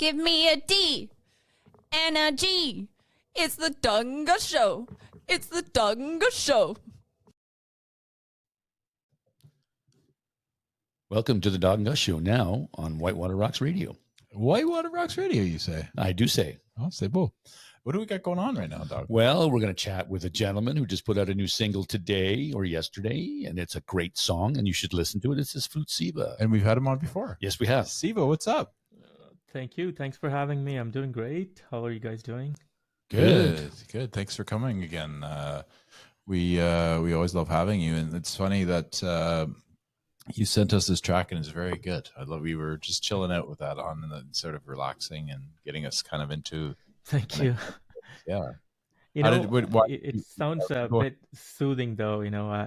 Give me a D and a G. It's the Dunga Show. It's the Dunga Show. Welcome to the Dog and Gus Show now on Whitewater Rocks Radio. Whitewater Rocks Radio, you say? I do say. I'll say both. What do we got going on right now, Dog? Well, we're going to chat with a gentleman who just put out a new single today or yesterday, and it's a great song, and you should listen to it. It's his Flute Siva. And we've had him on before. Yes, we have. Siva, what's up? Thank you. Thanks for having me. I'm doing great. How are you guys doing? Good. Thanks for coming again. We always love having you, and it's funny that you sent us this track, and it's very good. We were just chilling out with that on, and sort of relaxing and getting us kind of into. Thank you. Yeah. You know, it sounds a bit soothing, though.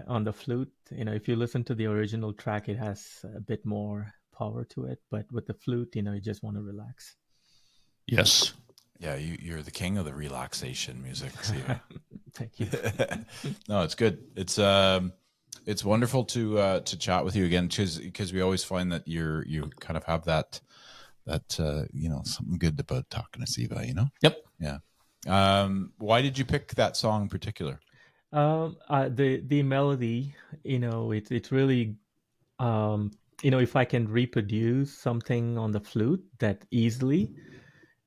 On the flute. If you listen to the original track, it has a bit more power to it. But with the flute, you just want to relax. Yes. Yeah, you're the king of the relaxation music, Siva. Thank you. No, it's good. It's wonderful to chat with you again because we always find that you kind of have that something good about talking to Siva. Yep. Yeah. Why did you pick that song in particular? The melody, it's really, if I can reproduce something on the flute that easily,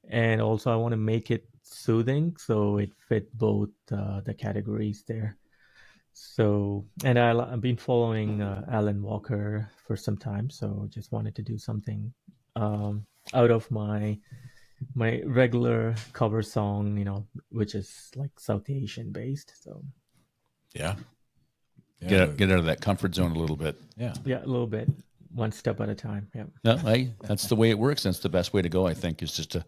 and also I want to make it soothing, so it fit both the categories there. So, and I've been following Alan Walker for some time, so just wanted to do something out of my regular cover song, which is like South Asian based. So, yeah. Get out of that comfort zone a little bit. Yeah, a little bit, one step at a time. Yeah. No, that's the way it works. That's the best way to go, I think, is just to,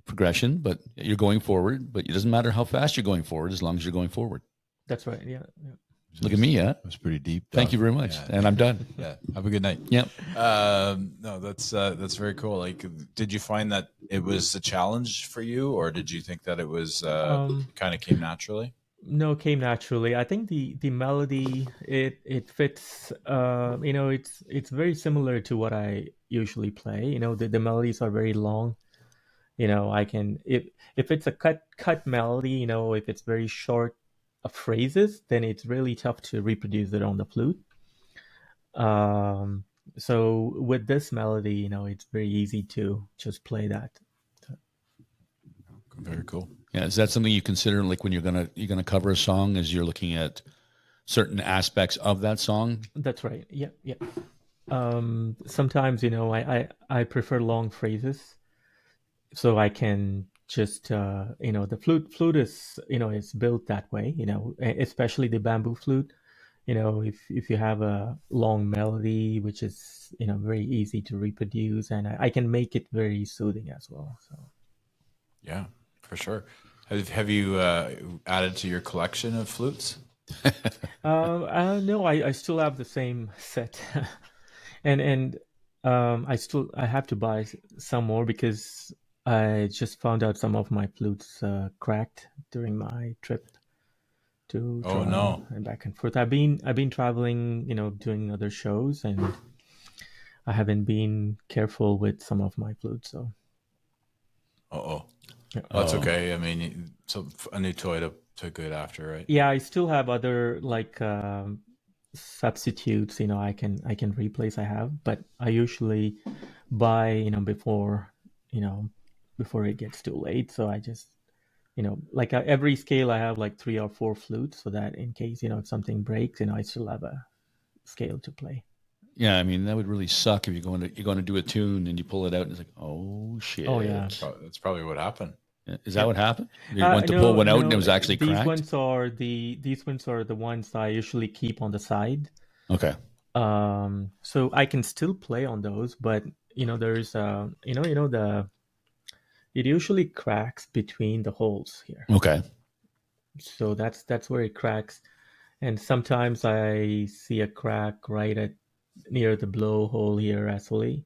progression. But you're going forward. But it doesn't matter how fast you're going forward, as long as you're going forward. That's right. Yeah. Look at me, yeah. That was pretty deep. Thank you very much. Yeah. And I'm done. Yeah. Have a good night. Yep. No, that's very cool. Like, did you find that it was a challenge for you, or did you think that it was kind of came naturally? No, it came naturally. I think the melody it fits. It's very similar to what I usually play. The melodies are very long. I can if it's a cut melody. If it's very short phrases, then it's really tough to reproduce it on the flute. So with this melody, it's very easy to just play that. Very cool. Yeah, is that something you consider, like when you're gonna cover a song, as you're looking at certain aspects of that song? That's right. Yeah. Sometimes I prefer long phrases, so I can just the flute is is built that way, especially the bamboo flute. If you have a long melody, which is very easy to reproduce, and I can make it very soothing as well. So yeah, for sure. Have you added to your collection of flutes? No, I still have the same set, and I have to buy some more because I just found out some of my flutes cracked during my trip to Toronto and back and forth. I've been traveling, doing other shows, and I haven't been careful with some of my flutes. So, that's okay. I mean, so a new toy to get after, right? Yeah, I still have other substitutes. I can replace. I have, but I usually buy before it gets too late. So I just, every scale I have like 3 or 4 flutes, so that in case, if something breaks, I still have a scale to play. Yeah, I mean, that would really suck if you're going to do a tune and you pull it out and it's like, oh shit. Oh yeah. That's probably what happened. Is that what happened? You went to pull one out and it was actually cracked? These ones are the ones I usually keep on the side. Okay. So I can still play on those, but there's it usually cracks between the holes here. Okay. So that's where it cracks, and sometimes I see a crack near the blowhole here actually.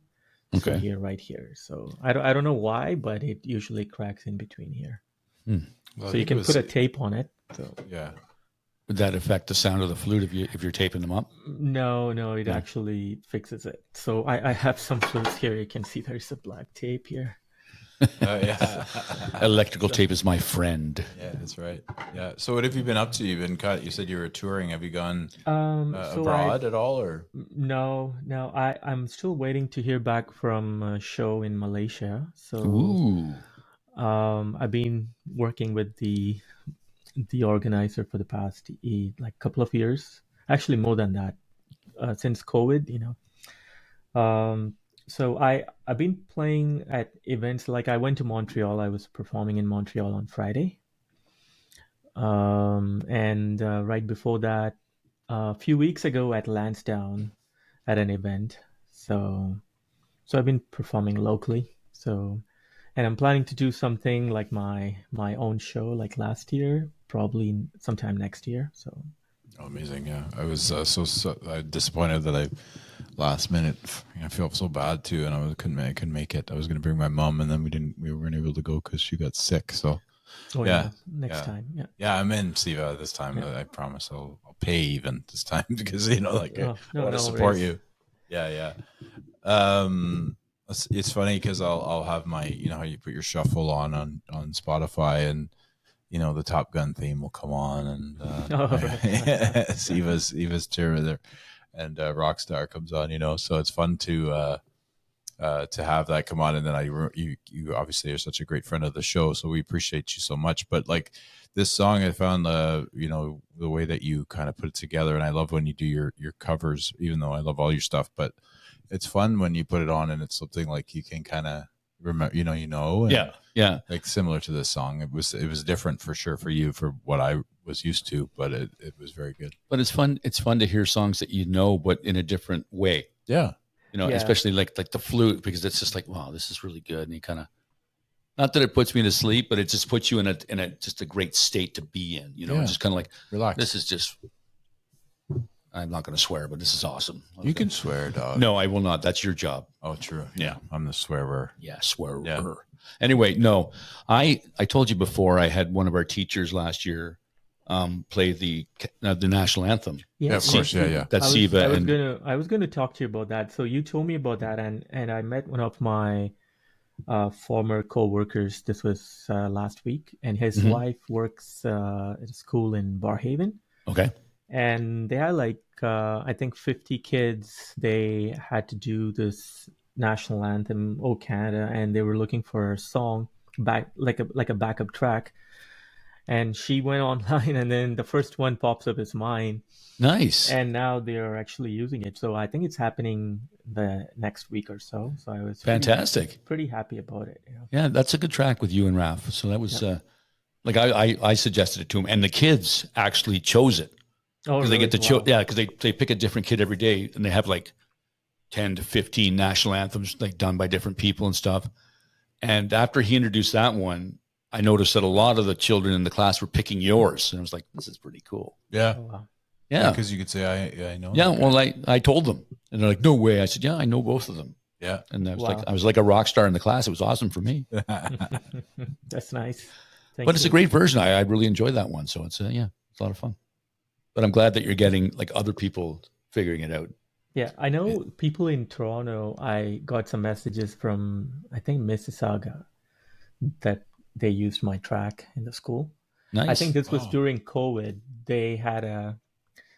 Okay. So here, right here. So I don't know why, but it usually cracks in between here. Well, so you can put a tape on it. So. Yeah. Would that affect the sound of the flute if you're taping them up? No, it actually fixes it. So I have some flutes here. You can see there's a black tape here. Yeah. Electrical tape is my friend. Yeah, that's right. Yeah. So what have you been up to? You've been you said you were touring. Have you gone So abroad at all, or? No. I'm still waiting to hear back from a show in Malaysia. So Ooh. I've been working with the organizer for the past like couple of years, actually more than that, since COVID, so I've been playing at events. Like I went to Montreal. I was performing in Montreal on Friday, and right before that, a few weeks ago at Lansdowne at an event. So I've been performing locally. So, and I'm planning to do something like my own show like last year, probably sometime next year. So Oh, amazing! Yeah, I was so disappointed that I last minute. I feel so bad too, and I couldn't make it. I was going to bring my mom, and then we weren't able to go because she got sick. So next time, yeah, I'm in Siva this time. I promise I'll pay even this time because I want to support you. Yeah. It's funny because I'll have my how you put your shuffle on Spotify, and the Top Gun theme will come on, and Siva's chair there, and Rockstar comes on. So it's fun to have that come on, and then you obviously are such a great friend of the show, so we appreciate you so much. But like this song, I found the way that you kind of put it together, and I love when you do your covers, even though I love all your stuff, but it's fun when you put it on and it's something like you can kind of remember, and yeah, like similar to this song. It was different for sure for you, for what I was used to, but it was very good. But it's fun to hear songs that but in a different way. Yeah. Especially like the flute, because it's just like, wow, this is really good. And you kind of, not that it puts me to sleep, but it just puts you in a just a great state to be in, just kind of like, relax. This is just, I'm not going to swear, but this is awesome. You can swear, dog. No, I will not. That's your job. Oh, true. Yeah. I'm the swearer. Yeah, swearer. Yeah. Anyway, no, I told you before, I had one of our teachers last year play the national anthem. Yeah, of course. Yeah. That's Siva. I was gonna talk to you about that. So you told me about that, and I met one of my former co-workers. This was last week, and his wife works at a school in Barhaven. Okay. And they had like I think 50 kids. They had to do this national anthem, "Oh Canada," and they were looking for a song like a backup track. And she went online, and then the first one pops up is mine. Nice. And now they're actually using it. So I think it's happening the next week or so. So I was fantastic. Pretty happy about it. Yeah, that's a good track with you and Raph. So that was like I suggested it to him, and the kids actually chose it. Oh, because really? they get to because they pick a different kid every day, and they have like 10 to 15 national anthems like done by different people and stuff. And after he introduced that one, I noticed that a lot of the children in the class were picking yours, and I was like, "This is pretty cool." Yeah, Oh, wow. Yeah, because you could say I know. yeah. that Well, guy. I told them, and they're like, "No way!" I said, "Yeah, I know both of them." Yeah. And Wow. I was like a rock star in the class. It was awesome for me. That's nice. Thank But it's you. a great version. I really enjoyed that one. So it's it's a lot of fun. But I'm glad that you're getting like other people figuring it out. Yeah, I know people in Toronto. I got some messages from, I think, Mississauga, that they used my track in the school. Nice. I think this was Wow. during COVID.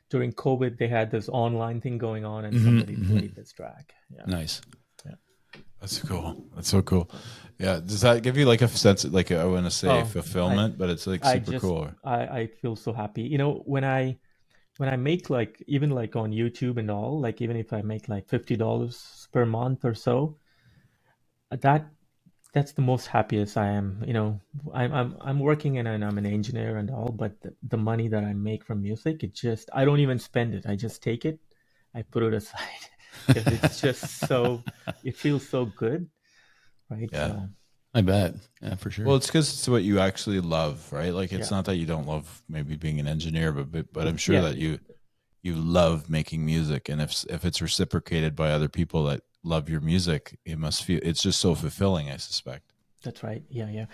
During COVID, they had this online thing going on, and somebody played this track. Yeah. Nice. That's cool. That's so cool. Yeah. Does that give you like a sense of, like, I want to say Oh, fulfillment, but it's like super cool. I feel so happy. When I make like, even like on YouTube and all, like even if I make like $50 per month or so, that's the most happiest I am. I'm working and I'm an engineer and all, but the money that I make from music, I don't even spend it. I just take it, I put it aside because it's just it feels so good, right? Yeah. So, I bet. Yeah, for sure. Well, it's because it's what you actually love, right? Like, it's not that you don't love maybe being an engineer, but I'm sure that you love making music, and if it's reciprocated by other people that love your music, it's just so fulfilling, I suspect. that's right. Yeah.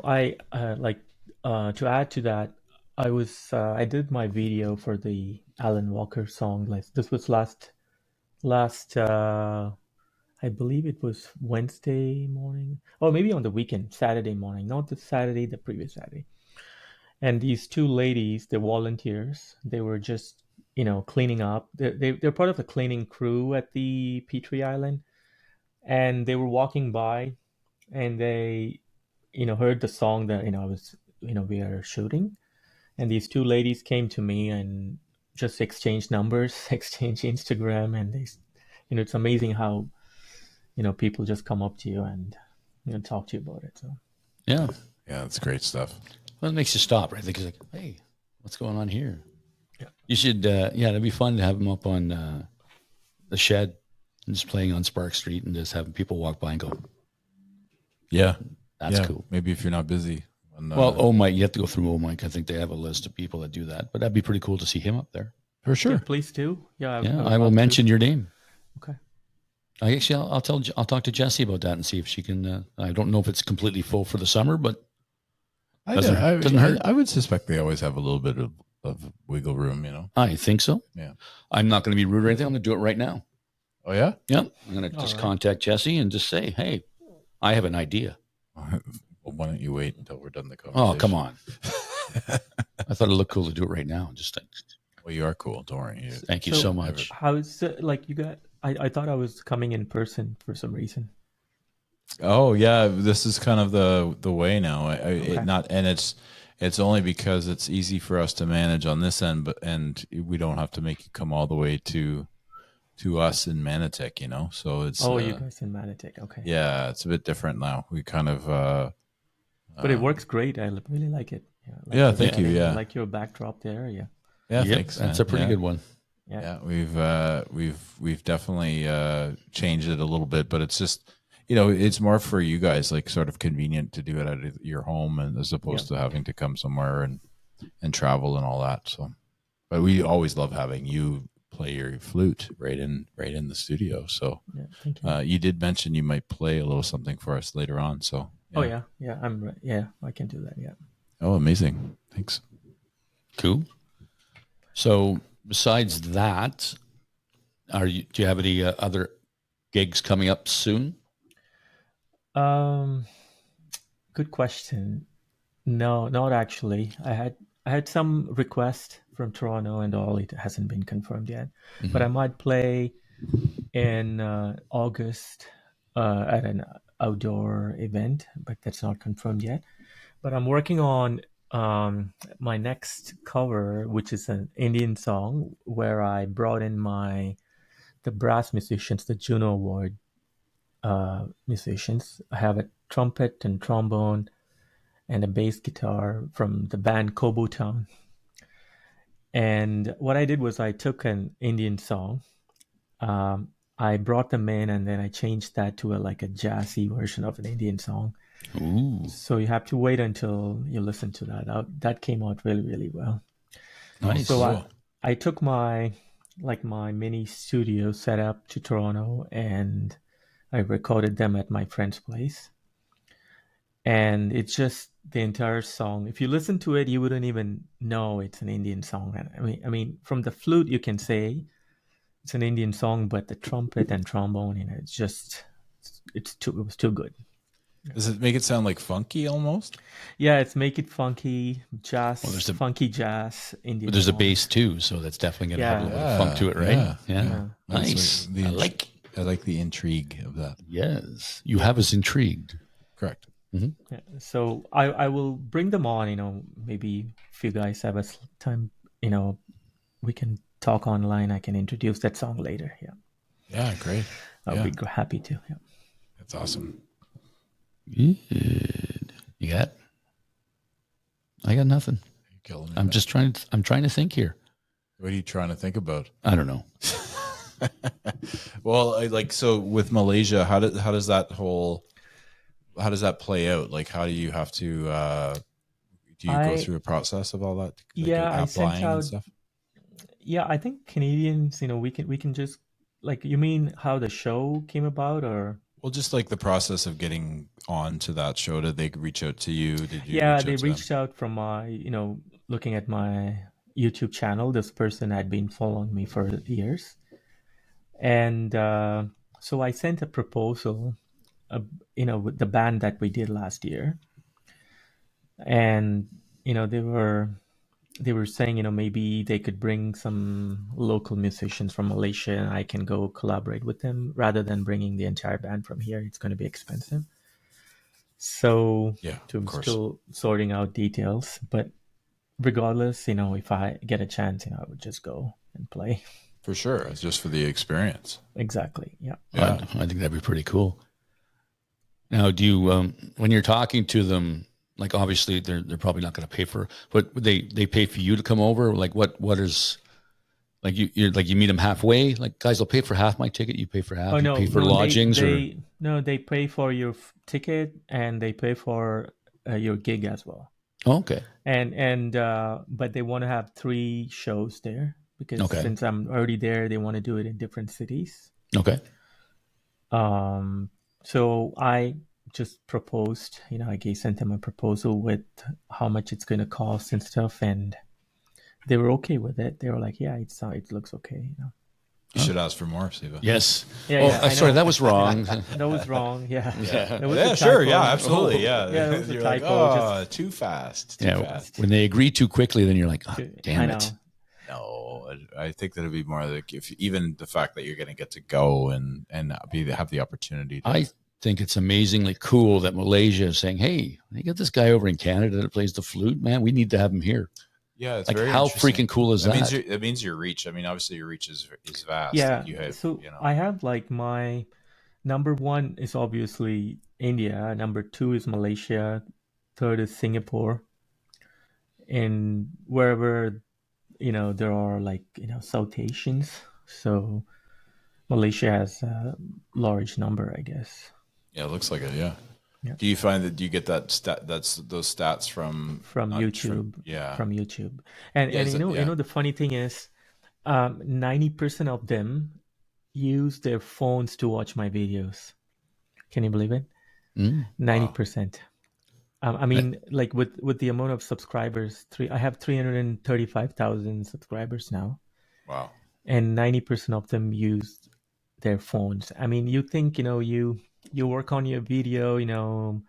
I like to add to that. I did my video for the Alan Walker song. Like this was last I believe it was Wednesday morning, or maybe on the weekend, Saturday morning, not the Saturday, the previous Saturday. And these two ladies, they're volunteers. They were just, cleaning up. They're part of the cleaning crew at the Petrie Island, and they were walking by, and they, heard the song that I was, we are shooting, and these two ladies came to me and just exchanged numbers, exchanged Instagram, and it's amazing how people just come up to you and talk to you about it. So Yeah. Yeah, that's great stuff. Well, it makes you stop, right? I think it's like, hey, what's going on here? Yeah. You should, it'd be fun to have them up on the shed and just playing on Spark Street and just having people walk by and go, Yeah, that's cool. Maybe if you're not busy. Well, Oh Mike, you have to go through Oh Mike. I think they have a list of people that do that, but that'd be pretty cool to see him up there. for sure. yeah, please do. Yeah, I will mention your name. Okay. I'll talk to Jessie about that and see if she can. I don't know if it's completely full for the summer, but doesn't hurt. I would suspect they always have a little bit of wiggle room, I think so. Yeah. I'm not going to be rude or anything. I'm going to do it right now. Oh, yeah? Yep. I'm going to just contact Jessie and just say, hey, I have an idea. Well, why don't you wait until we're done the conversation? Oh, come on. I thought it looked cool to do it right now. Just Well, you are cool. Don't worry. thank you so much. How is it, like you got? I thought I was coming in person for some reason. Oh, yeah. This is kind of the way now. Okay. It's only because it's easy for us to manage on this end, and we don't have to make you come all the way to us in Manotick, So it's You guys in Manotick, okay? yeah, it's a bit different now. We kind of But it works great. I really like it. Yeah, thank you. Yeah, I like your backdrop there. Yeah. yeah, Yep, thanks. that's man. a pretty good one. Yeah. Yeah, we've definitely changed it a little bit, but it's just it's more for you guys, like sort of convenient to do it out of your home, and as opposed to having to come somewhere and travel and all that. So, but we always love having you play your flute right in the studio. So, Yeah. Thank you. you did mention you might play a little something for us later on. So, Oh yeah. I can do that. Yeah. Oh, amazing! Thanks. Cool. So besides that, do you have any other gigs coming up soon? Good question. No, not actually. I had some request from Toronto and all. It hasn't been confirmed yet, but I might play in August at an outdoor event, but that's not confirmed yet. But I'm working on my next cover, which is an Indian song where I brought in the brass musicians, the Juno Award musicians. I have a trumpet and trombone and a bass guitar from the band Kobo Town. And what I did was I took an Indian song, I brought them in, and then I changed that to a jazzy version of an Indian song. Ooh, So you have to wait until you listen to that. That came out really, really well. nice. So I took my mini studio setup to Toronto, and I recorded them at my friend's place. And it's just the entire song. If you listen to it, you wouldn't even know it's an Indian song. I mean, from the flute, you can say it's an Indian song, but the trumpet and trombone, it was too good. Does it make it sound like funky almost? Yeah, it's make it funky jazz, there's a- funky jazz Indian. But there's a song. bass too, so that's definitely going to have a little bit of funk to it, right? Yeah, Yeah. That's Nice. I like the intrigue of that. Yes. You have us intrigued. Correct. Yeah, so I will bring them on. Maybe if you guys have time, we can talk online. I can introduce that song later. Yeah, Yeah, great. I'll be happy to. Yeah. That's awesome. Good. You got? I got nothing. You're killing me. I'm trying to think here. What are you trying to think about? I don't know. Well, so with Malaysia, how does that play out? Like, how do you have to? Do you go through a process of all that? I sent applying out. and stuff. Yeah, I think Canadians, we can just you mean how the show came about, or? Well, just like the process of getting on to that show. Did they reach out to you? Did you? Yeah, reach they out to them? reached out from my, looking at my YouTube channel. This person had been following me for years, and so I sent a proposal, with the band that we did last year, and they were saying, maybe they could bring some local musicians from Malaysia, and I can go collaborate with them rather than bringing the entire band from here. It's going to be expensive. So Yeah, of I'm course. still sorting out details, but regardless, if I get a chance, I would just go and play. For sure. It's just for the experience. Exactly. Yeah. Yeah. I think that'd be pretty cool. Now, do you, when you're talking to them, like obviously they're probably not going to pay for, but they pay for you to come over? Like what is, like you meet them halfway? Like, guys, I'll pay for half my ticket. You pay for half. Oh You no, pay for no, lodgings they pay for your ticket, and they pay for your gig as well. Oh, okay. And but they want to have 3 shows there because Okay. since I'm already there, they want to do it in different cities. Okay. So I just proposed, sent them a proposal with how much it's going to cost and stuff, and they were okay with it. They were like, "Yeah, it looks okay." You should ask for more, Siva. Yes. Yeah, Oh, yeah, I sorry, know. that was wrong. That was wrong. Yeah, Yeah, That was yeah, a sure. typo. Yeah, absolutely. Yeah. Yeah, it was a You're typo, Like, just- too fast. Too Yeah. fast. When they agree too quickly, then you're like, oh, I damn know. it. No, I think that it'd be more like if even the fact that you're going to get to go and have the opportunity. To, I think it's amazingly cool that Malaysia is saying, hey, they got this guy over in Canada that plays the flute, man. We need to have him here. yeah, it's Like, very how interesting. freaking cool is that? It means your reach. I mean, obviously your reach is vast. Yeah. Like you have, So I have like my number 1 is obviously India. Number 2 is Malaysia. Third is Singapore. And wherever there are like South Asians. So Malaysia has a large number, I guess. Yeah, it looks like it. Yeah. Yeah. Do you find that you get that those stats from YouTube? yeah. From YouTube. And Yeah, the funny thing is, 90% of them use their phones to watch my videos. Can you believe it? 90%. I mean, like with the amount of subscribers, I have 335,000 subscribers now, Wow. and 90% of them use their phones. I mean, you think you work on your video, you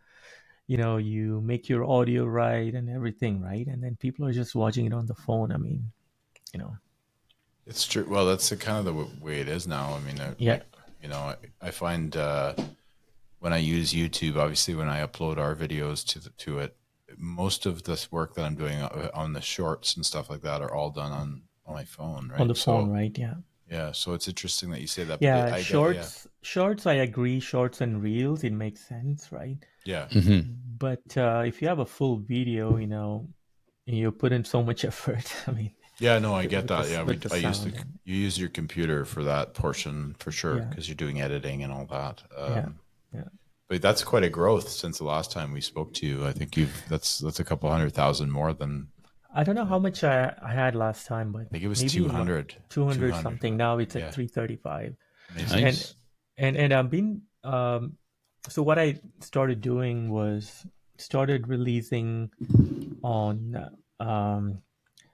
make your audio right and everything right, and then people are just watching it on the phone. I mean, It's true. Well, that's kind of the way it is now. I mean, Yeah. I find when I use YouTube, obviously when I upload our videos to it, most of this work that I'm doing on the shorts and stuff like that are all done on my phone, right? on the phone, right? Yeah. Yeah. So it's interesting that you say that. Yeah, but shorts, I agree. Shorts and reels, it makes sense, right? Yeah. But if you have a full video, you put in so much effort. I mean, Yeah, no, I get with that. the- Yeah, with the sound you use your computer for that portion for sure Yeah. because you're doing editing and all that. Yeah. But that's quite a growth since the last time we spoke to you. I think that's a couple 100,000 more than I don't know how much I had last time, but I think it was maybe 200. 200 something. Now it's Yeah. at 335. Amazing. Nice. And I've been so what I started doing was started releasing on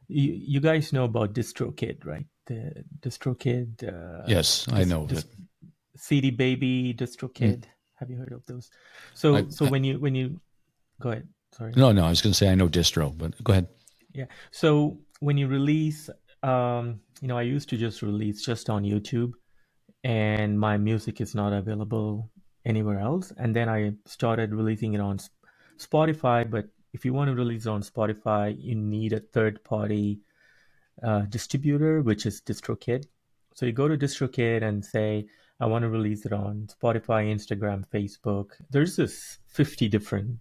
you guys know about DistroKid, right? The DistroKid Yes, I know. CD Baby, DistroKid. Have you heard of those? So when you go ahead. Sorry. No, I was going to say I know distro, but go ahead. Yeah. So when you release, I used to just release just on YouTube, and my music is not available anywhere else. And then I started releasing it on Spotify. But if you want to release it on Spotify, you need a third-party distributor, which is DistroKid. So you go to DistroKid and say, I want to release it on Spotify, Instagram, Facebook. There's this 50 different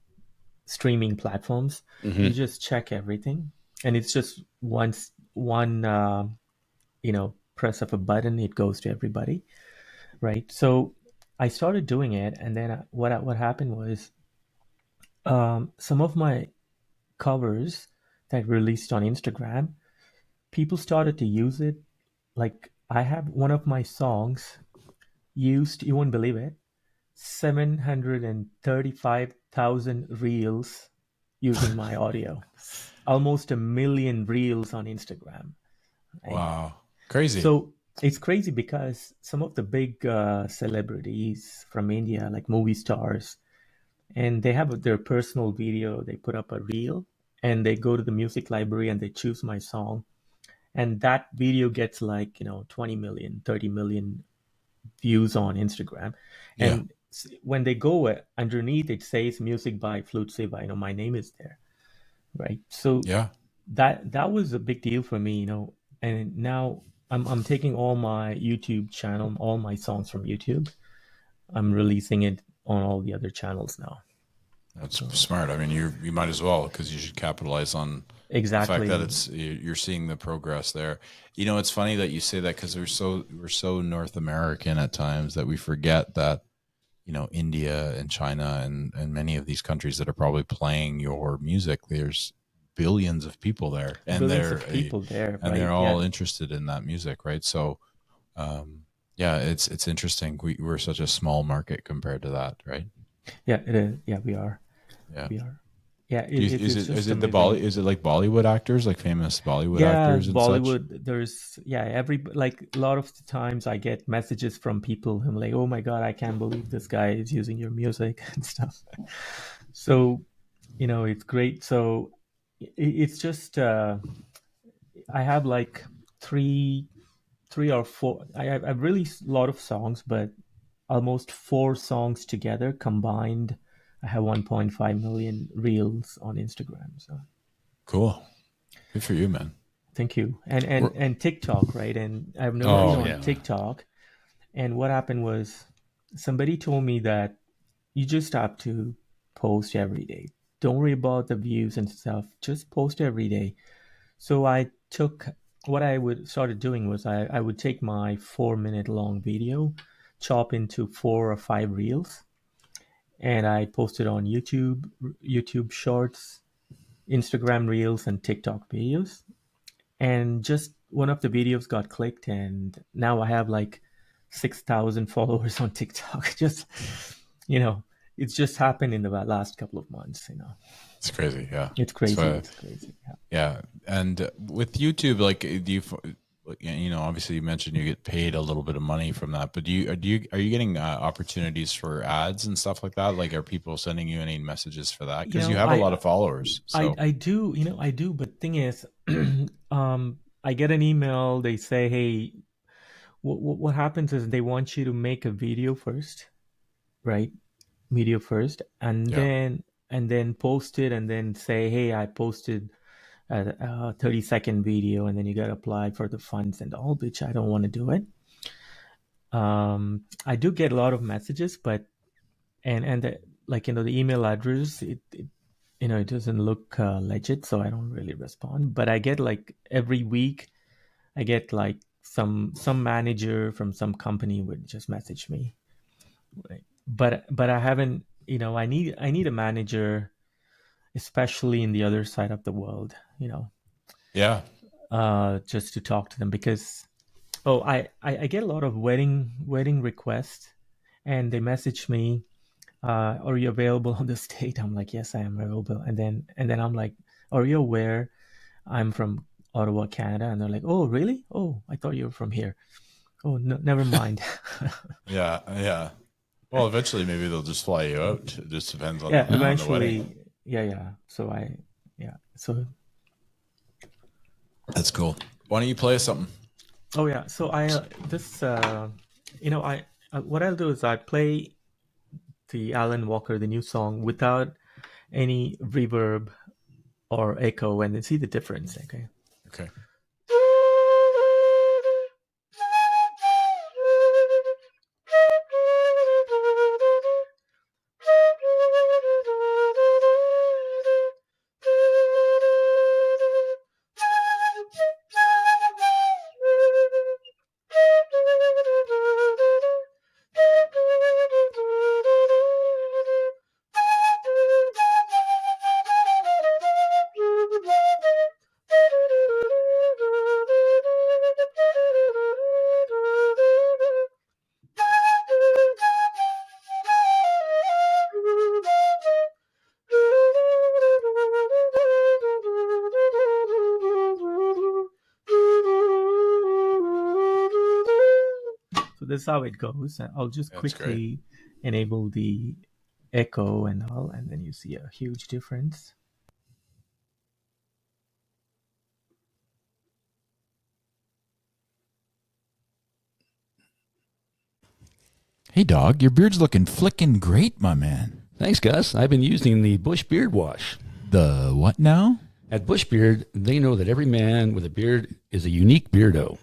streaming platforms. You just check everything, and it's just one press of a button, it goes to everybody, right? So I started doing it, and then what happened was some of my covers that released on Instagram, people started to use it. Like I have one of my songs used, you won't believe it, 735,000 reels using my audio. almost 1 million reels on Instagram. Right? Wow. Crazy. So it's crazy because some of the big celebrities from India, like movie stars, and they have their personal video. They put up a reel, and they go to the music library and they choose my song, and that video gets like 20 million, 30 million views on Instagram. Yeah. And when they go underneath, it says music by Flute Siva. My name is there, right? So Yeah. that was a big deal for me, and now I'm taking all my YouTube channel, all my songs from YouTube. I'm releasing it on all the other channels now. That's smart. I mean, you might as well, because you should capitalize on Exactly. the fact that you're seeing the progress there. It's funny that you say that, because we're so North American at times that we forget that India and China and many of these countries that are probably playing your music, there's billions of people there, and Billions of people there, and right? they're all Yeah. interested in that music, right? So yeah, it's interesting. We're such a small market compared to that, right? Yeah, it is. Yeah, we are. Yeah. We are. Yeah, Is it's it just is amazing. it like Bollywood actors, like famous Bollywood Yeah, actors and such? Bollywood. There's like a lot of the times I get messages from people who are like, "Oh my God, I can't believe this guy is using your music," and stuff. So it's great. So it's just I have like three, 3 or 4. I've released a lot of songs, but almost 4 songs together combined, I have 1.5 million reels on Instagram. So Cool. Good for you, man. thank you. And We're- and TikTok, right? And I've never been Oh on yeah. TikTok. And what happened was somebody told me that you just have to post every day. Don't worry about the views and stuff. Just post every day. So I took what I would started doing was I would take my 4 minute long video, chop into 4 or 5 reels, and I posted on YouTube, YouTube Shorts, Instagram Reels, and TikTok videos. And just one of the videos got clicked, and now I have like 6,000 followers on TikTok. Just you know, it's just happened in the last couple of months. it's crazy. Yeah. It's crazy. So, It's crazy. Yeah. yeah. And with YouTube, like, do you, obviously you mentioned you get paid a little bit of money from that, but are you getting opportunities for ads and stuff like that? Like, are people sending you any messages for that? Because you have a lot of followers. So I do, I do. But thing is, I get an email. They say, "Hey, what happens is they want you to make a video first, right? Video first, and yeah, then post it, and then say, hey, I posted a 30-second video, and then you got to apply for the funds and all, which I don't want to do it. I do get a lot of messages, but and the, like the email address, it doesn't look legit, so I don't really respond. But I get like every week, I get like some manager from some company would just message me, right? But I haven't. I need a manager, especially in the other side of the world. yeah, Just to talk to them, because I get a lot of wedding requests, and they message me, are you available on this date? I'm like, yes, I am available. And then I'm like, are you aware I'm from Ottawa, Canada? And they're like, oh, really? Oh, I thought you were from here. Oh, no, never mind. yeah, yeah. Well, eventually maybe they'll just fly you out. It just depends on Yeah, on the wedding. eventually. Yeah. So That's cool. Why don't you play us something? oh yeah. So I this I what I'll do is I play the Alan Walker, the new song, without any reverb or echo, and then see the difference. Okay. Okay. this is how it goes. I'll just That's great. quickly enable the echo and all, and then you see a huge difference. Hey, dog, your beard's looking flicking great, my man. Thanks, Gus. I've been using the Bush Beard Wash. The what now? At Bush Beard, they know that every man with a beard is a unique beardo.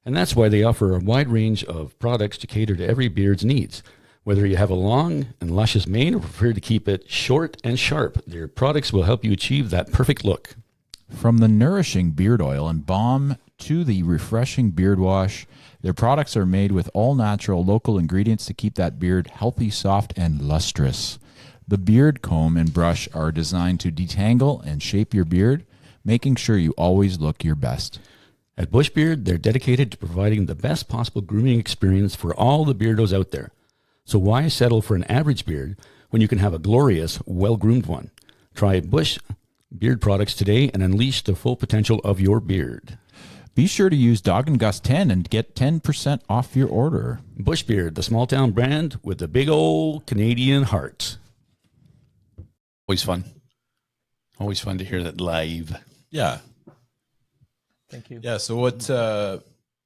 And that's why they offer a wide range of products to cater to every beard's needs. Whether you have a long and luscious mane or prefer to keep it short and sharp, their products will help you achieve that perfect look. From the nourishing beard oil and balm to the refreshing beard wash, their products are made with all natural local ingredients to keep that beard healthy, soft, and lustrous. The beard comb and brush are designed to detangle and shape your beard, making sure you always look your best. At Bush Beard, they're dedicated to providing the best possible grooming experience for all the beardos out there. So why settle for an average beard when you can have a glorious, well-groomed one? Try Bush Beard products today and unleash the full potential of your beard. Be sure to use Dog and Gus 10 and get 10% off your order. Bush Beard, the small town brand with the big old Canadian heart. Always fun. Always fun to hear that live. Yeah. Thank you. Yeah. So what?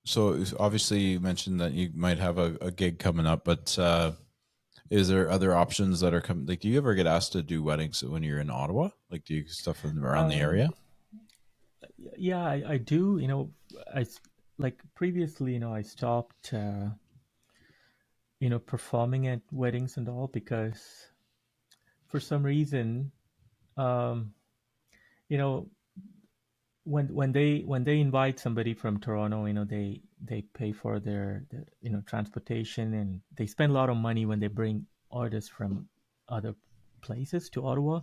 So obviously you mentioned that you might have a gig coming up, but is there other options that are coming? Like, do you ever get asked to do weddings when you're in Ottawa? Like, do you stuff around the area? Yeah, I do. I like previously. I stopped. Performing at weddings and all because for some reason, um, you know, when they invite somebody from Toronto, they pay for their transportation, and they spend a lot of money when they bring artists from other places to Ottawa.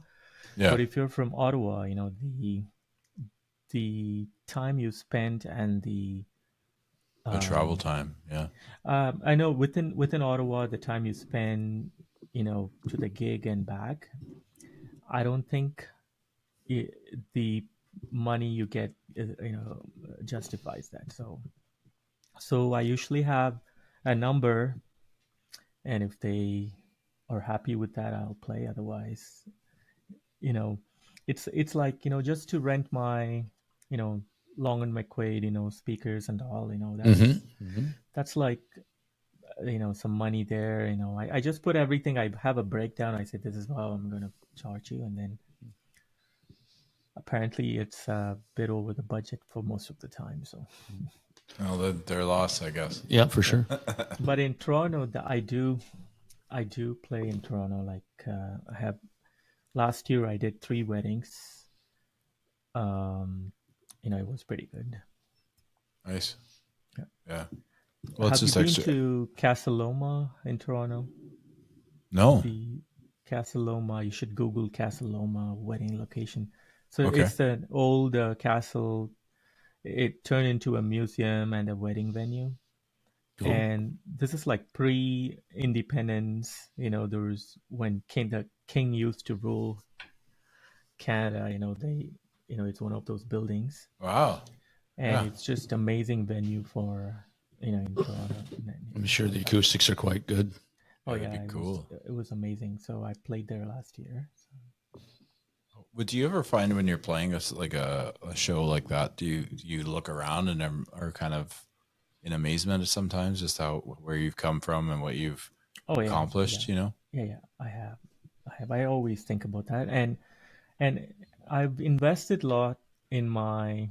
Yeah. But if you're from Ottawa, the time you spend and the travel time. Yeah. I know within Ottawa, the time you spend, to the gig and back, I don't think the money you get, justifies that. So I usually have a number, and if they are happy with that, I'll play. Otherwise, you know, it's like just to rent my, Long and McQuaid, speakers and all. That's like some money there. I just put everything. I have a breakdown. I said this is how I'm gonna charge you, and then apparently it's a bit over the budget for most of the time. So, Well, their loss, I guess. Yeah, for sure. but in Toronto, I do play in Toronto. Like I have last year, I did 3 weddings. It was pretty good. Nice. Yeah. Yeah. Well, it's have just you been extra. to Casa Loma in Toronto? No. The Casa Loma, you should Google Casa Loma wedding location. So Okay. it's an old castle. It turned into a museum and a wedding venue. Cool. And this is like pre-independence. There was when the king used to rule Canada. It's one of those buildings, Wow. and Yeah. it's just amazing venue for in Toronto. I'm sure the acoustics are quite good. Oh That'd yeah, be cool. It was amazing. So I played there last year. Would you ever find when you're playing a show like that, do you look around and are kind of in amazement sometimes just where you've come from and what you've accomplished? Yeah. Yeah, I have. I always think about that, and I've invested a lot in my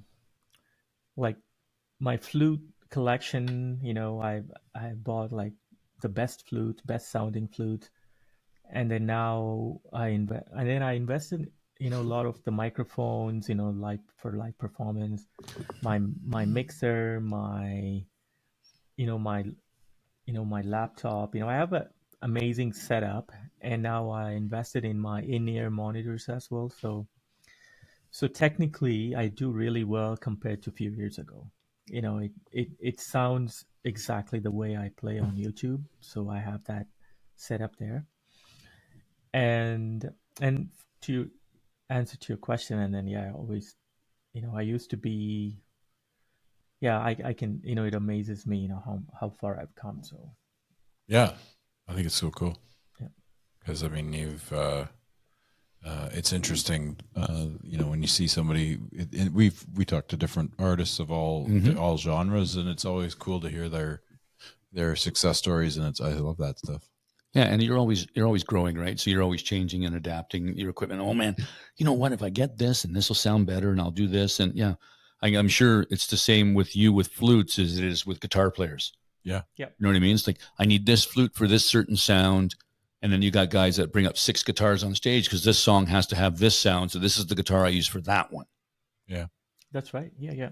flute collection. I bought like the best sounding flute, and then now I invested a lot of the microphones, like for live performance, my mixer, my my laptop. I have a amazing setup, and now I invested in my in-ear monitors as well. So technically, I do really well compared to a few years ago. It sounds exactly the way I play on YouTube. So I have that set up there. And to answer to your question, and then I always, I used to be yeah, I can, it amazes me, how far I've come. So Yeah, I think it's so cool yeah, because I mean it's interesting, when you see somebody. We talk to different artists of all genres, and it's always cool to hear their success stories, and I love that stuff. Yeah, and you're always growing, right? So you're always changing and adapting your equipment. Oh man, you know what? If I get this and this will sound better, and I'll do this, and yeah, I'm sure it's the same with you with flutes as it is with guitar players. Yeah, yeah, You know what I mean? It's like I need this flute for this certain sound, and then you got guys that bring up 6 guitars on stage because this song has to have this sound. So this is the guitar I use for that one. yeah, that's right. Yeah, yeah,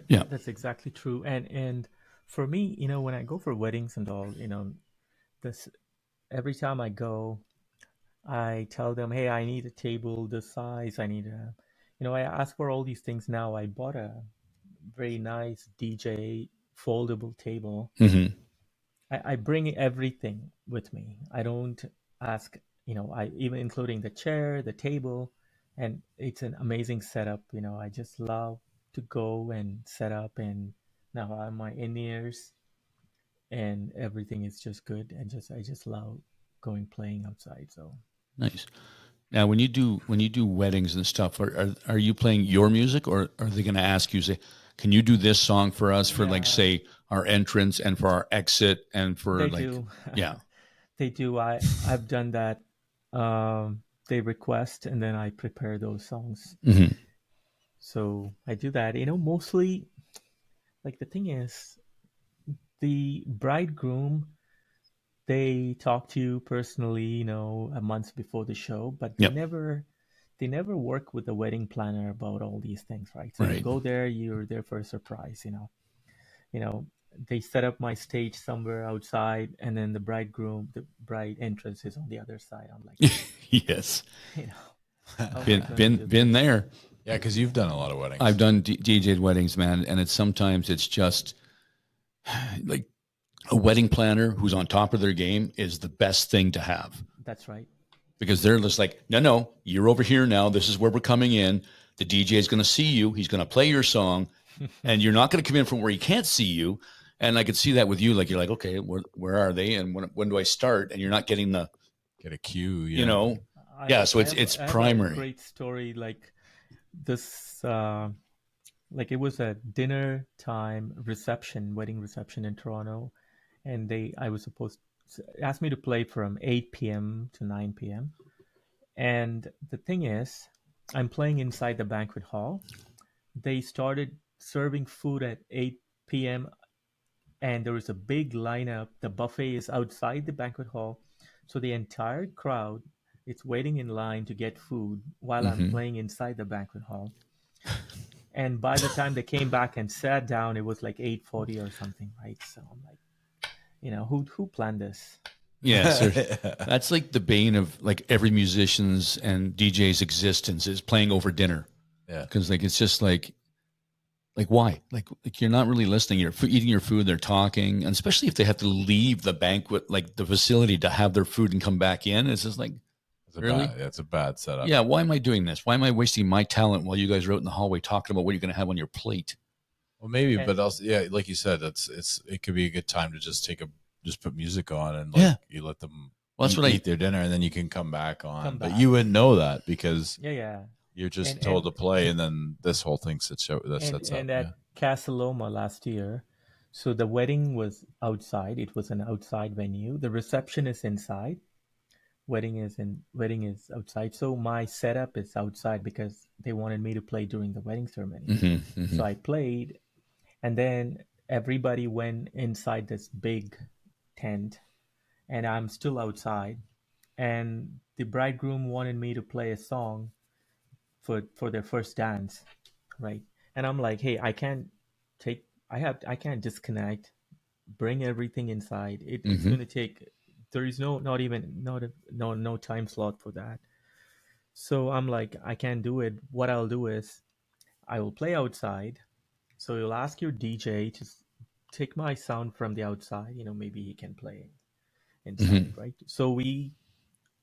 Yeah. that's exactly true. And for me, when I go for weddings and all, this every time I go, I tell them, hey, I need a table this size. I need I ask for all these things now. I bought a very nice DJ foldable table. Hmm. I bring everything with me. I don't ask, I even including the chair, the table, and it's an amazing setup. I just love to go and set up, and now I have my in-ears, and everything is just good, and I just love going playing outside. So Nice. Now, when you do weddings and stuff, are you playing your music, or are they going to ask you, say, can you do this song for us for like yeah, say our entrance and for our exit and for they like do. yeah. They do. I've done that. They request, and then I prepare those songs. Hmm. So I do that. Mostly, like, the thing is, the bridegroom, they talk to you personally, a month before the show, but they Yep. never work with the wedding planner about all these things, right? So you Right. go there, you're there for a surprise. You know, they set up my stage somewhere outside, and then the bride entrance is on the other side. I'm like, Yes. you know, how am I Been going to been do been this? there. yeah. Because you've done a lot of I've weddings. done DJ'd weddings, man, and it's just like a wedding planner who's on top of their game is the best thing to have That's right. because they're just like, no, no, you're over here now. This is where we're coming in. The DJ is going to see you. He's going to play your song, and you're not going to come in from where he can't see you. And I could see that with you. Like you're like, okay, where are they, and when do I start? And you're not getting the, Get a cue, you yeah. know, yeah. So I it's have a primary. great story, like this. Like, it was a dinner time reception, wedding reception in Toronto, and I was supposed asked me to play from 8 p.m. to 9 p.m. And the thing is, I'm playing inside the banquet hall. They started serving food at 8 p.m., and there was a big lineup. The buffet is outside the banquet hall, so the entire crowd is waiting in line to get food while I'm Hmm. playing inside the banquet hall. And by the time they came back and sat down, it was like 8:40 or something, right? So I'm like, who planned this? Yeah, seriously. That's like the bane of like every musician's and DJ's existence is playing over dinner Yeah. because like it's just like why like you're not really listening. You're eating your food. They're talking, and especially if they have to leave the banquet like the facility to have their food and come back in. It's just like really. That's a bad setup. Yeah, why am I doing this? Why am I wasting my talent while you guys are out in the hallway talking about what you're going to have on your plate? Well, maybe, And but also, yeah, like you said, it could be a good time to just put music on and like Yeah, you let them well, that's what I. eat their dinner, and then you can come back on. come But back. you wouldn't know that because Yeah, yeah. you're And just told and to play, and then this whole thing and sets up. and Yeah. at Casa Loma last year, so the wedding was outside. It was an outside venue. The reception is inside. Wedding is outside. So my setup is outside because they wanted me to play during the wedding ceremony. Hmm. Hmm. So I played, and then everybody went inside this big tent, and I'm still outside. And the bridegroom wanted me to play a song for their first dance, right? And I'm like, hey, take I can't disconnect, bring everything inside. It's Hmm. going to take, there is not even not a, no time slot for that. So I'm like, I can't do it. What I'll do is I will play outside. So you'll ask your DJ to take my sound from the outside. Maybe he can play Hmm. inside, right? So we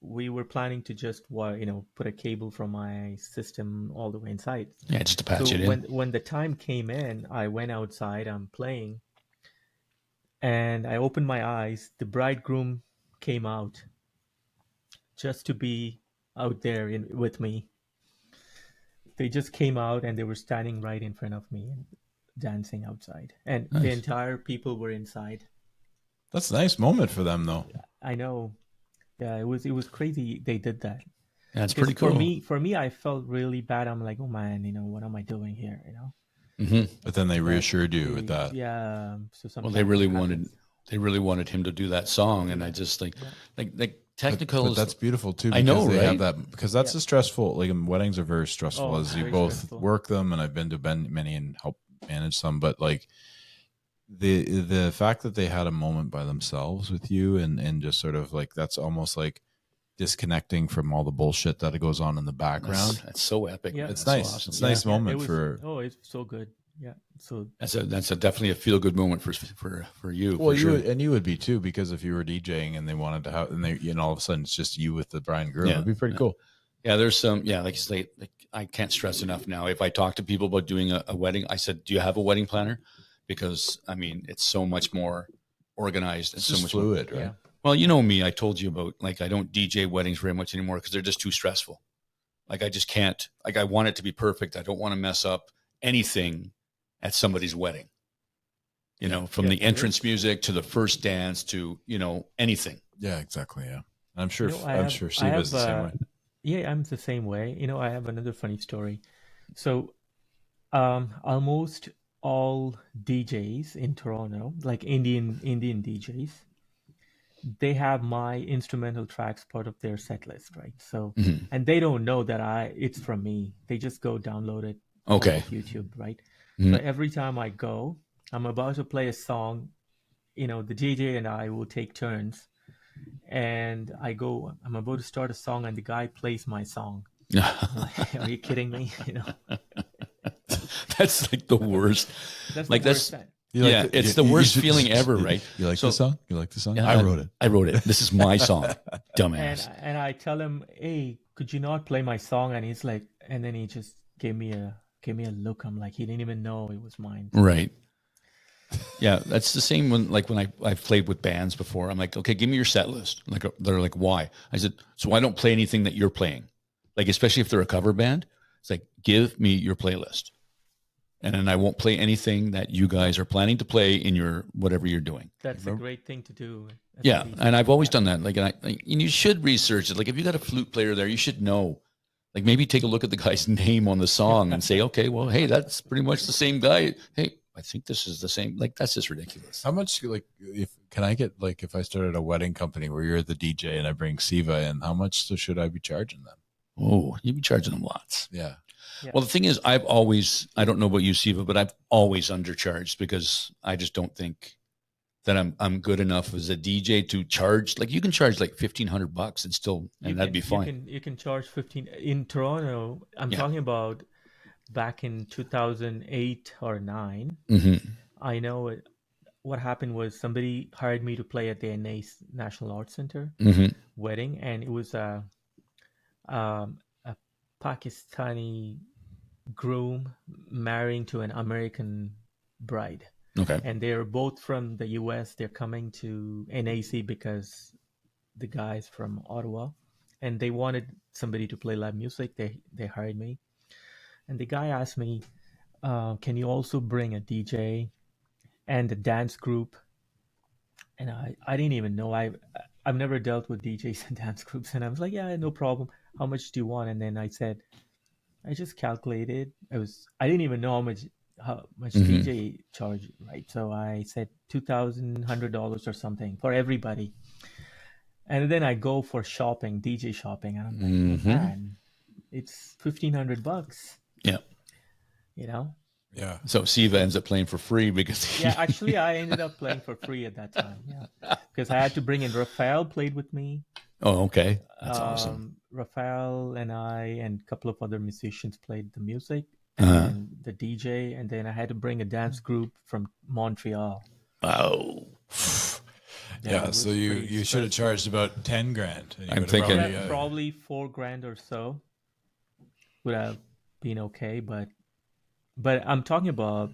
we were planning to just put a cable from my system all the way inside. Yeah, just to patch So it in. when the time came in, I went outside, I'm playing, and I opened my eyes. The bridegroom came out just to be out there with me. They just came out and they were standing right in front of me and dancing outside. And the Nice. entire people were inside. That's a nice moment for them, though. I know. Yeah, it was crazy they did that. That's Because pretty cool. for me, I felt really bad. I'm like, oh man, what am I doing here? But then they But reassured you with that. yeah. So Well, sometimes they really it wanted happens. him to do that song, and I just Yeah. like But technicals. that's beautiful too, I because know, they have right? that, because that's Yeah. a stressful, like weddings are very stressful, Oh, as you very both stressful. work them, and I've been to many and help manage some, but like the fact that they had a moment by themselves with you, and just sort of like, that's almost like disconnecting from all the bullshit that goes on in the background. That's so epic, Yeah. man. It's That's so nice. awesome. It's a Yeah. nice Yeah, moment for. it's so good. Yeah. So That's definitely a feel good moment for you. Well, for sure. you would be too, because if you were DJing and they wanted to have, and they, all of a sudden it's just you with the bride and groom, Yeah, it'd be pretty yeah. cool. Yeah, there's some. Yeah, like you say, like I can't stress enough now. If I talk to people about doing a wedding, I said, "Do you have a wedding planner?" Because I mean, it's so much more organized and It's so just much more. fluid, right? yeah. Well, you know me. I told you about like I don't DJ weddings very much anymore because they're just too stressful. Like I just can't. Like I want it to be perfect. I don't want to mess up anything at somebody's wedding. From Yeah, the true. entrance music to the first dance to anything. Yeah, exactly. Yeah, I'm sure. I I'm have sure I Siva's have the same way. yeah, I'm the same way. I have another funny story. So almost all DJs in Toronto, like Indian DJs, they have my instrumental tracks part of their set list, right? So, Mhm. and they don't know that it's from me. They just go download it off Okay. of YouTube, right? So Mhm. every time I go, I'm about to play a song, the DJ and I will take turns, and I'm about to start a song, and the guy plays my song. I'm like, are you kidding me? That's like the worst. That's Like the worst that's thing. yeah, it's the worst feeling ever, you, right? You like So- the song? You like the song? Yeah, I wrote it. I wrote it. This is my song, And dumbass. and I tell him, hey, could you not play my song? And he's like, and then he just gave me a look. I'm like, he didn't even know it was mine. Right. Yeah, that's the same when I've played with bands before. I'm like, okay, give me your set list. Like they're like, why? I said, so I don't play anything that you're playing. Like especially if they're a cover band, it's like, give me your playlist, and then I won't play anything that you guys are planning to play in your whatever you're doing. That's a great thing to do. as a Yeah, DJ. and I've always Yeah. done that. And you should research it. Like if you got a flute player there, you should know. Like maybe take a look at the guy's name on the song and say, okay, well, hey, that's pretty much the same guy. Hey, I think this is the same. Like that's just ridiculous. How much, like, if I started a wedding company where you're the DJ and I bring Siva in, how much should I be charging them? Oh, you'd be charging them lots. Yeah. Yeah. Well, the thing is, I don't know about you, Siva, but I've always undercharged because I just don't think that I'm good enough as a DJ to charge. Like you can charge like $1,500 and still, and that'd be fine. You can charge 15 in Toronto. I'm Yeah. talking about back in 2008 or 9. Hmm. I know what happened was somebody hired me to play at the National Arts Center Hmm. wedding, and it was a Pakistani groom marrying to an American bride. Okay. And they're both from the US. They're coming to NAC because the guy's from Ottawa, and they wanted somebody to play live music. They hired me, and the guy asked me, can you also bring a DJ and a dance group? And I didn't even know. I've never dealt with DJs and dance groups, and I was like, yeah, no problem. How much do you want? And then I said, I just calculated. I didn't even know how much Mhm. DJ charge, right? So I said $2,100 or something for everybody. And then I go for shopping, DJ shopping, and I'm like, Mhm. oh man, it's $1,500. Yeah. You know? Yeah. So Siva ends up playing for free because Yeah, actually, I ended up playing for free at that time. Yeah, because I had to bring in Raphael played with me. Oh, okay. That's awesome. Raphael and I and a couple of other musicians played the music Uh-huh. and the DJ, and then I had to bring a dance group from Montreal. Oh. Yeah, it so was you pretty should have stressful. charged about 10 grand. And you I'm would have thinking- probably, Probably 4 grand or so would have been okay, but I'm talking about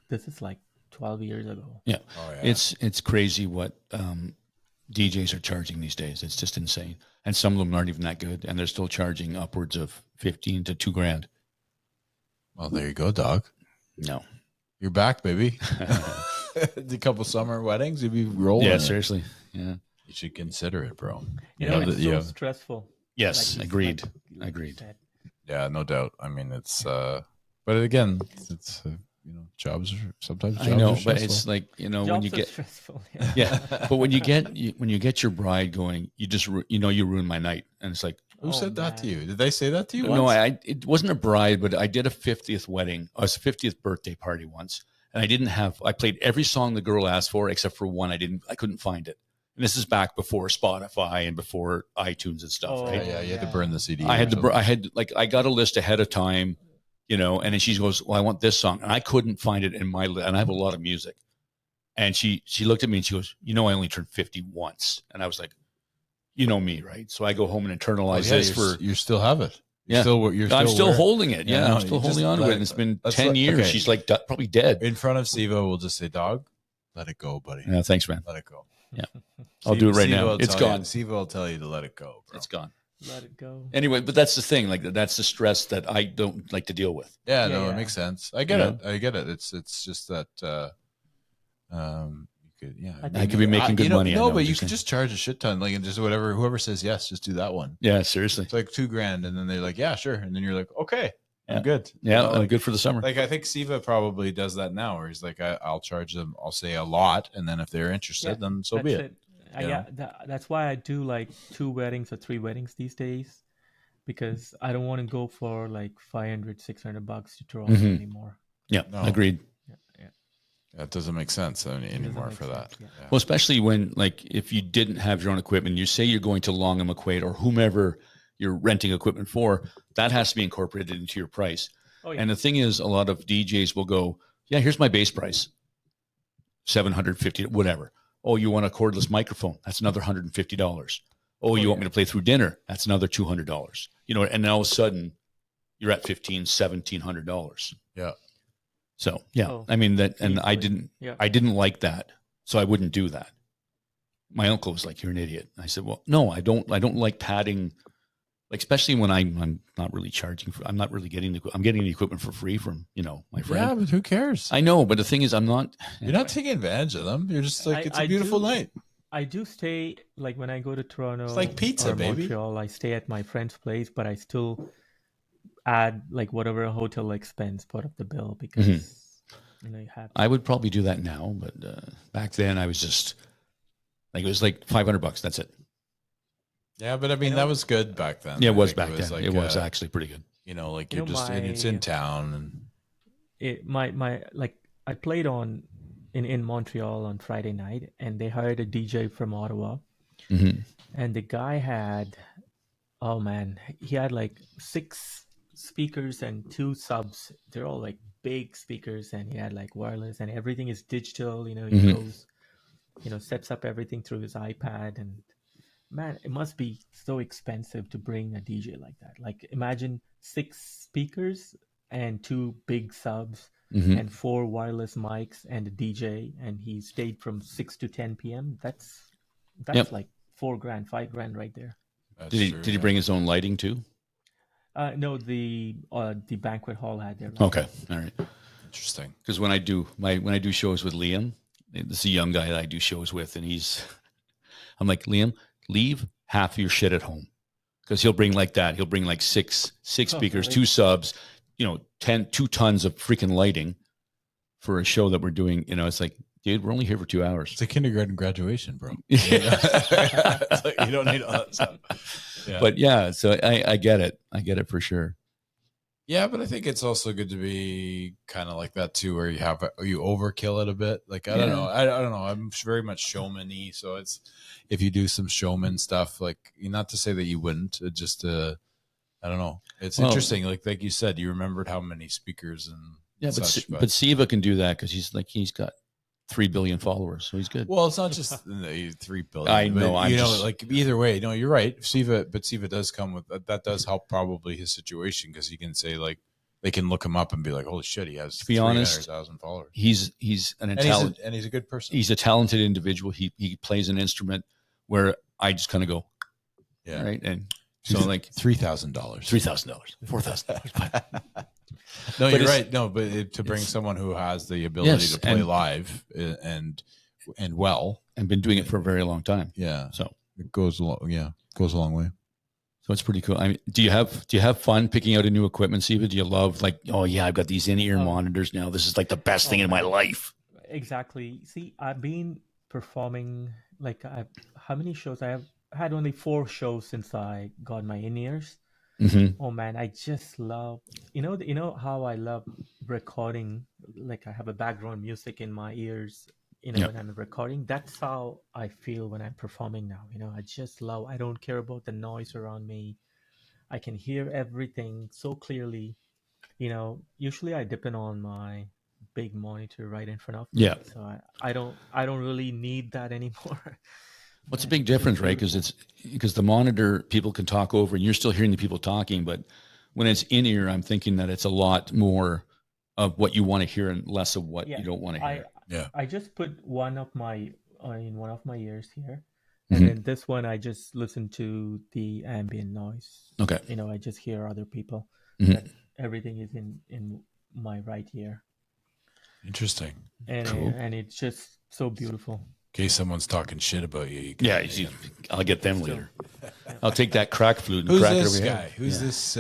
this is like 12 years ago. Yeah. Oh, yeah. It's crazy what DJs are charging these days. It's just insane. And some of them aren't even that good, and they're still charging upwards of 15 to 2 grand. Well, there you go, dog. No. You're back, baby. A couple summer weddings, you'd be rolling. Yeah, it. seriously. Yeah. You should consider it, bro. You know, it's that- so stressful. Yes, you- agreed. you Agreed. said. Yeah, no doubt. I mean, it's but again, it's jobs are sometimes. Jobs I know, are but stressful. it's like, when Jobs you are get stressful. yeah, but when you get your bride going, you just you ruin my night, and it's like, Who Oh, said that to man. you? Did they say that to you? no, once? it wasn't a bride, but I did a 50th wedding. I was a 50th birthday party once, and I played every song the girl asked for except for one. I couldn't find it. And this is back before Spotify and before iTunes and stuff, Oh, right? Yeah, you had to yeah. burn the CD. I had or something. I got a list ahead of time, and then she goes, well, I want this song. And I couldn't find it in my list. And I have a lot of music. And she looked at me and she goes, I only turned 50 once. And I was like, you know me, right? So I go home and internalize Oh, yeah, this you still have it. Yeah. You're I'm still wearing- holding it. Yeah, Yeah, no, I'm still you just holding on to it. let- And it's been that's 10 like- years. okay. She's like probably dead. in front of Siva. We'll just say, "Dog, let it go, buddy. Yeah, thanks, man. Let it go." I'll do it right Siva now. will It's tell you- gone. Siva will tell you to let it go, bro. It's gone. Let it go. Anyway, but that's the thing. Like that's the stress that I don't like to deal with. Yeah, Yeah, no, yeah. it makes sense. I get You it. I get it. It's just that you could, yeah. I could be making good money. I know No, what but you're you saying. could just charge a shit ton, like, and just whoever says yes, just do that one. Yeah, seriously. It's like 2 grand, and then they're like, yeah, sure, and then you're like, okay, Yeah. I'm good. Yeah, You know, I'm like, good for the summer. like I think Siva probably does that now, where he's like, I'll charge them, I'll say a lot, and then if they're interested, Yeah, then so That's be it. You Yeah, that's why I do like 2 weddings or 3 weddings these days, because I don't want to go for like $500-$600 to Toronto Mhm. anymore. Yeah, No. agreed. Yeah. That doesn't make sense Doesn't anymore make for that. sense, yeah. Yeah. Well, especially when, like, if you didn't have your own equipment, you say you're going to Long and McQuaid or whomever you're renting equipment for, that has to be incorporated into your price. Oh yeah. And the thing is, a lot of DJs will go, yeah, here's my base price, $750, whatever. Oh, you want a cordless microphone? That's another $150. Oh, you want me to play through dinner? That's another $200. And then all of a sudden you're at $1,700. Yeah. So yeah, Oh, I mean that, and I easily. didn't, Yeah. like that, so I wouldn't do that. My uncle was like, "You're an idiot." I said, "Well, no, I don't like padding, like especially when I'm not really charging for. I'm not really getting I'm getting the equipment for free from my friend. Yeah, but who cares? I know, but the thing is, I'm not. You're not taking advantage of them. You're just like, it's a I beautiful do- night. I do stay, like when I go to Toronto, It's like pizza, or baby. Montreal, I stay at my friend's place, but I still add like whatever hotel expense part of the bill, because you have. I would probably do that now, but back then I was just like, it was like $500. That's it. Yeah, but I mean, that was good back then. Yeah, it I was think back then. like, it was actually pretty good. like You you're know, just, and it's in town, and My like I played in Montreal on Friday night, and they hired a DJ from Ottawa, Mm-hmm. and the guy had, oh man, he had like 6 speakers and 2 subs. They're all like big speakers, and he had like wireless, and everything is digital. He Mhm. goes, sets up everything through his iPad, and man, it must be so expensive to bring a DJ like that. Like imagine 6 speakers and 2 big subs Mm-hmm. and 4 wireless mics and a DJ, and he stayed from 6 to 10 p.m. That's Yep. like 4 grand, 5 grand right there. that's Did he true, did he yeah. bring his own lighting too? No, the banquet hall had their Okay, all right. Interesting. Because when I do shows with Liam, this is a young guy that I do shows with, and I'm like, Liam, leave half of your shit at home, because he'll bring like that. He'll bring like six speakers, really? 2 subs, 2 tons of freaking lighting for a show that we're doing. It's like, dude, we're only here for 2 hours. It's a kindergarten graduation, bro. Yeah. It's like, you don't need all that stuff. Yeah. But yeah, so I get it. I get it for sure. Yeah, but I think it's also good to be kind of like that too, where you overkill it a bit. Like I don't Yeah. know, I don't know. I'm very much showman-y, so it's if you do some showman stuff, like not to say that you wouldn't, it just I don't know. It's Well- interesting, like you said, you remembered how many speakers and Yeah, such, but Siva can do that because he's got 3 billion followers, so he's good. Well, it's not just 3 billion. I know, but, I'm just- like either way. No, you're right. Siva does come with that. Does help probably his situation because he can say like they can look him up and be like, holy shit, he has To be honest, 300,000 followers. He's an intelligent. And he's a good person. He's a talented individual. He plays an instrument where I just kind of go, Yeah. right, and so like $3,000. $3,000, $4,000. No, But you're it's- right. No, but to bring someone who has the ability Yes, to play and- live and well, and been doing it for a very long time. yeah, So it goes a long way. So it's pretty cool. I mean, do you have fun picking out a new equipment, Siva? Do you love like, oh yeah, I've got these in-ear monitors now. This is like the best thing in my life. Exactly. See, I've been performing how many shows? I have had only 4 shows since I got my in-ears. Mm-hmm. Oh man, I just love you know how I love recording. Like I have a background music in my ears, Yeah. when I'm recording. That's how I feel when I'm performing now. I just love. I don't care about the noise around me. I can hear everything so clearly. Usually I depend on my big monitor right in front of me. Yeah. So I don't really need that anymore. What's a big difference, right? Because the monitor people can talk over, and you're still hearing the people talking. But when it's in ear, I'm thinking that it's a lot more of what you want to hear and less of what you don't want to hear. I just put one of my in one of my ears here, and Mhm. then this one I just listen to the ambient noise. Okay. I just hear other people. Mhm. But everything is in my right ear, Interesting. and Cool. and it's just so beautiful. In case someone's talking shit about you, you can, Yeah, I'll get them later. I'll take that crack flute and Who's crack this it over guy? here. Who's Yeah. this?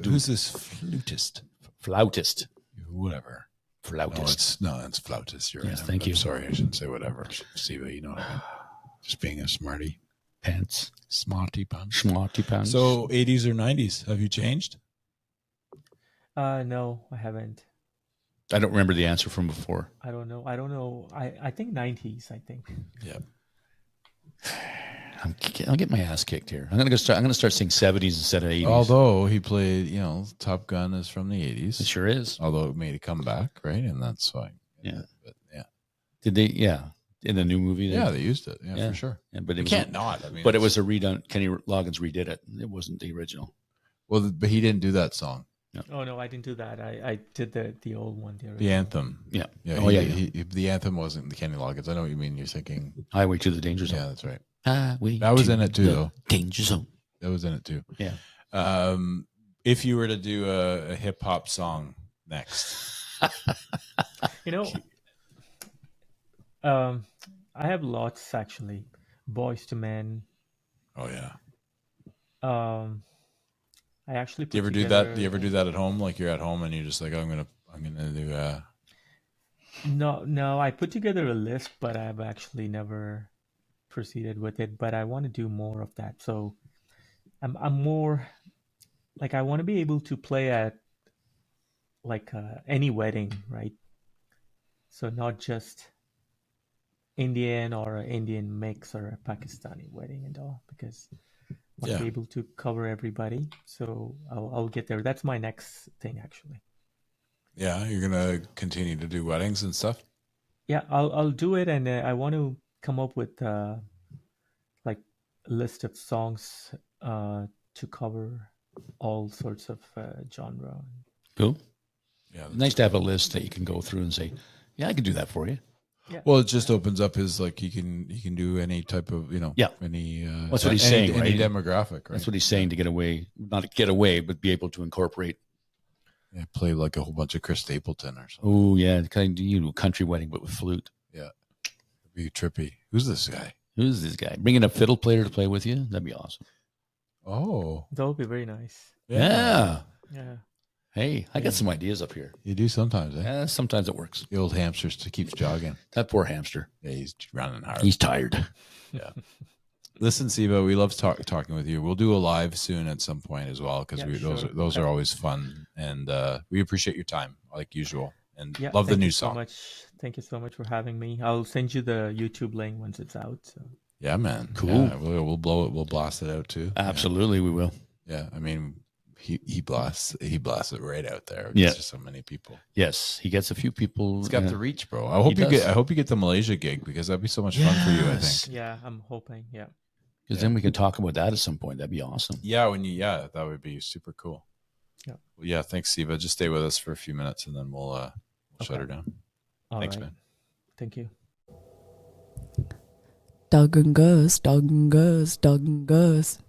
Who's this flutist? Flautist? Whatever. Flautist. It's flautist. You're Yes, right. thank you. I'm sorry, I shouldn't say whatever. Siva, you know what I mean. Just being a smarty. Pants. Smarty pants. Schmarty pants. So 80s or 90s, have you changed? No, I haven't. I don't remember the answer from before. I don't know. I think 90s. I think. Yeah. I'll get my ass kicked here. I'm gonna start saying 70s instead of 80s. Although he played, Top Gun is from the 80s. It sure is. Although it made a comeback, right? And that's fine. Yeah. But yeah. Did they? Yeah. In the new movie. Yeah, they used it. Yeah, Yeah. for sure. Yeah, but You it was can't not. I mean, But it was a redone. Kenny Loggins redid it. It wasn't the original. well, but he didn't do that song. Oh no, I didn't do that. I did the old one. The The original. anthem. Yeah. Yeah. Oh, yeah. The anthem wasn't the Kenny Loggins. I know what you mean. You're thinking. Highway to the Danger Zone. Yeah, that's right. Highway That was to in it too, the though. Danger Zone. That was in it too. Yeah. If you were to do a hip hop song next, You know, I have lots actually. Boys to Men. oh yeah. I actually. Do you ever do that? Do you ever do that at home? Like you're at home and you're just like, I'm gonna do. No. I put together a list, but I've actually never proceeded with it. But I want to do more of that. So I'm more like I want to be able to play at like any wedding, right? So not just Indian or an Indian mix or a Pakistani wedding and all, because I want to Yeah. be able to cover everybody. So I'll get there. That's my next thing, actually. Yeah, you're gonna continue to do weddings and stuff. Yeah, I'll do it, and I want to come up with like a list of songs to cover all sorts of genre. Cool. Yeah. Nice to have a list that you can go through and say, yeah, I can do that for you. Well, it just opens up his like he can do any type of Yeah. any. That's what he's any, saying, Any right? demographic, right? That's what he's saying, to get away, not to get away, but be able to incorporate. Yeah, play like a whole bunch of Chris Stapleton or something. Oh yeah, kind of, a country wedding, but with flute. It'd be trippy. Who's this guy? Who's this guy? Bringing a fiddle player to play with you? That'd be awesome. Oh, That would be very nice. Yeah. Yeah. Hey, I got some ideas up here. You do sometimes, eh? Yeah, sometimes it works. The old hamster keeps jogging. That poor hamster. Yeah, he's running hard. He's tired. Listen, Siva, we love talking with you. We'll do a live soon at some point as well because Yeah, sure. those are always fun, and we appreciate your time like usual, and Yeah. love the thank new you so song. much. Thank you so much for having me. I'll send you the YouTube link once it's out. So. Yeah, man. Cool. Yeah, we'll blow it. We'll blast it out too. Absolutely, we will. Yeah. I mean, he blasts it right out there. Yeah. There's just so many people. Yes, he gets a few people. He's got the reach, bro. I hope you get the Malaysia gig, because that'd be so much fun for you, I Yes. think. Yeah, I'm hoping. Yeah. Because then we could talk about that at some point. That'd be awesome. Yeah, that would be super cool. Yeah. Well, yeah, thanks, Siva. Just stay with us for a few minutes and then we'll shut Okay. her down. All Thanks, right. man. Thank you. Dog and Gus, dog and Gus, dog and Gus.